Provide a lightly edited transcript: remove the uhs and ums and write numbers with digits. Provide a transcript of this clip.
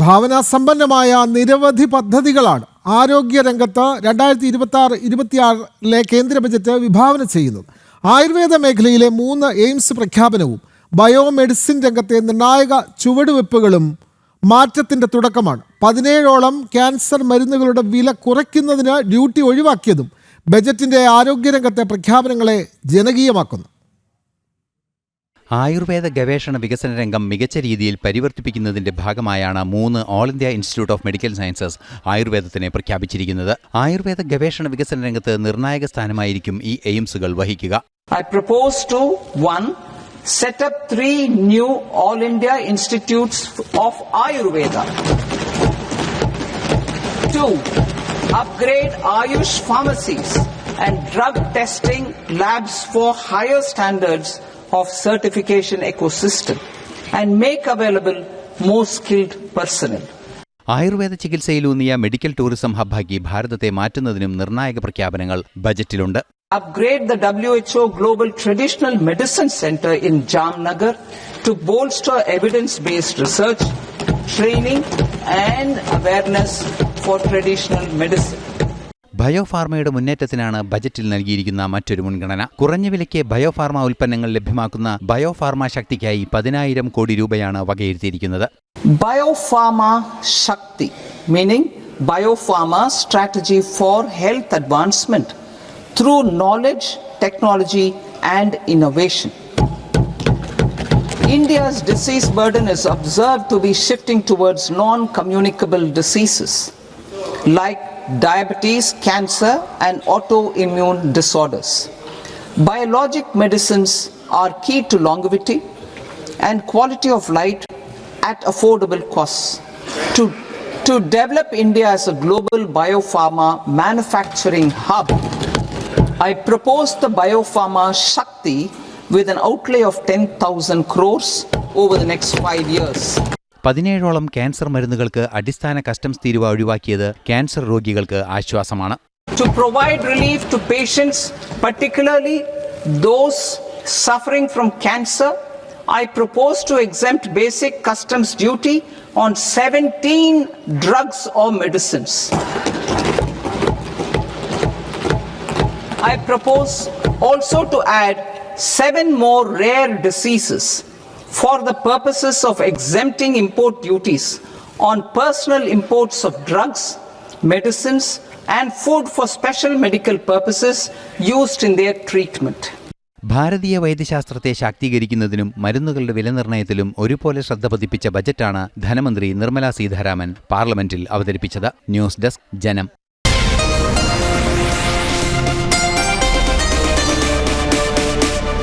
ഭാവനാസമ്പന്നമായ നിരവധി പദ്ധതികളാണ് ആരോഗ്യരംഗത്ത് 2026-26 കേന്ദ്ര ബജറ്റ് വിഭാവന ചെയ്യുന്നത്. ആയുർവേദ മേഖലയിലെ 3 എയിംസ് പ്രഖ്യാപനവും ബയോമെഡിസിൻ രംഗത്തെ നിർണായക ചുവടുവെപ്പുകളും മാറ്റത്തിൻ്റെ തുടക്കമാണ്. 17ഓളം ക്യാൻസർ മരുന്നുകളുടെ വില കുറയ്ക്കുന്നതിന് ഡ്യൂട്ടി ഒഴിവാക്കിയതും ബജറ്റിൻ്റെ ആരോഗ്യരംഗത്തെ പ്രഖ്യാപനങ്ങളെ ജനകീയമാക്കുന്നു. ആയുർവേദ ഗവേഷണ വികസന രംഗം മികച്ച രീതിയിൽ പരിവർത്തിപ്പിക്കുന്നതിന്റെ ഭാഗമായാണ് 3 all India Institute of Medical Sciences ആയുർവേദത്തിനെ പ്രഖ്യാപിച്ചിരിക്കുന്നത്. ആയുർവേദ ഗവേഷണ വികസന രംഗത്ത് നിർണായക സ്ഥാനമായിരിക്കും ഈ എയിംസുകൾ വഹിക്കുക. I propose to 1. Set up 3 new All India Institutes of Ayurveda. 2. Upgrade Ayush pharmacies and drug testing labs for higher standards of certification ecosystem and make available more skilled personnel. ആയുർവേദ ചികിത്സയിലൂന്നിയ മെഡിക്കൽ ടൂറിസം ഹബ്ബാക്കി ഭാരതത്തെ മാറ്റുന്നതിനും നിർണായക പ്രഖ്യാപനങ്ങൾ ബജറ്റിലുണ്ട്. Upgrade the WHO Global Traditional Medicine Center in Jamnagar to bolster evidence-based research, training and awareness for traditional medicine. ബയോഫാർമയുടെ മുന്നേറ്റത്തിനാണ് ബജറ്റിൽ നൽകിയിരിക്കുന്ന മറ്റൊരു മുൻഗണന. കുറഞ്ഞ വിലയ്ക്ക് ബയോഫാർമ ഉൽപ്പന്നങ്ങൾ ലഭ്യമാക്കുന്ന ബയോഫാർമ ശക്തിക്കായി 10,000 കോടി രൂപയാണ് വകയിരുത്തിയിരിക്കുന്നത്. Biopharma Shakti, meaning Biopharma Strategy for Health Advancement through knowledge, technology and innovation. India's disease burden is observed to be shifting towards non-communicable diseases like diabetes, cancer and autoimmune disorders. Biologic medicines are key to longevity and quality of life at affordable costs. To develop India as a global biopharma manufacturing hub, I propose the Biopharma Shakti with an outlay of 10,000 crores over the next 5 years. 17ഓളം cancer മരുന്നുകൾക്ക് അടിസ്ഥാന customs തീരുവ ഒഴിവാക്കിയത് cancer രോഗികൾക്ക് ആശ്വാസമാണ്. To provide relief to patients, particularly those suffering from cancer, I propose to exempt basic customs duty on 17 drugs or medicines. I propose also to add 7 more rare diseases for the purposes of exempting import duties on personal imports of drugs, medicines and food for special medical purposes used in their treatment. ഭാരതീയ വൈദ്യശാസ്ത്രത്തെ ശാക്തീകരിക്കുന്നതിനും മരുന്നുകളുടെ വിലനിർണ്ണയത്തിലും ഒരുപോലെ ശ്രദ്ധ പതിപ്പിച്ച ബജറ്റാണ് ധനമന്ത്രി നിർമ്മല സീതാരാമൻ പാർലമെന്റിൽ അവതരിപ്പിച്ചത്. News desk ജനം.